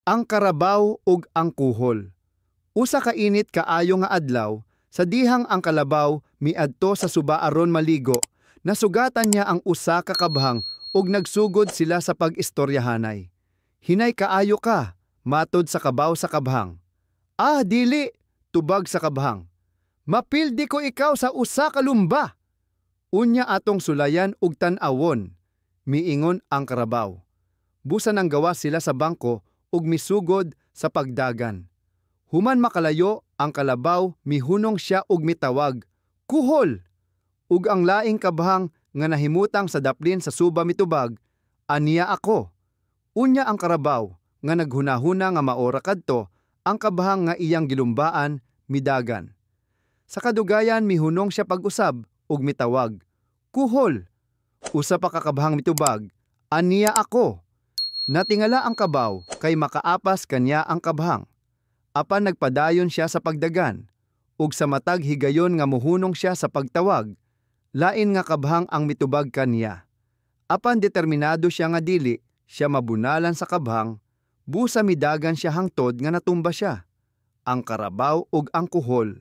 Ang karabaw ug ang kuhol. Usa ka init kaayo nga adlaw, sa dihang ang kalabaw miadto sa suba aron maligo, nasugatan niya ang usa ka kabhang ug nagsugod sila sa pag-istoryahanay. Hinay kaayo ka, matod sa kabaw sa kabhang. Ah, dili, tubag sa kabhang. Mapildi ko ikaw sa usa ka lumba. Unya atong sulayan ug tan-awon, miingon ang karabaw. Busa nang gawa sila sa bangko ug misugod sa pagdagan. Human makalayo ang kalabaw, mihunong siya ug mitawag, "Kuhol!" Ug ang laing kabhang nga nahimutang sa daplin sa suba mitubag, "Aniya ako." Unya ang karabaw nga naghunahuna nga maora kadto, ang kabhang nga iyang gilumbaan midagan. Sa kadugayan mihunong siya pag-usab ug mitawag, "Kuhol!" Usa pa ka kabhang mitubag, "Aniya ako." Natingala ang kabaw kay makaapas kanya ang kabhang. Apan nagpadayon siya sa pagdagan, ug sa matag higayon nga muhunong siya sa pagtawag, lain nga kabhang ang mitubag kaniya. Apan determinado siya nga dili siya mabunalan sa kabhang, busa midagan siya hangtod nga natumba siya. Ang karabaw ug ang kuhol.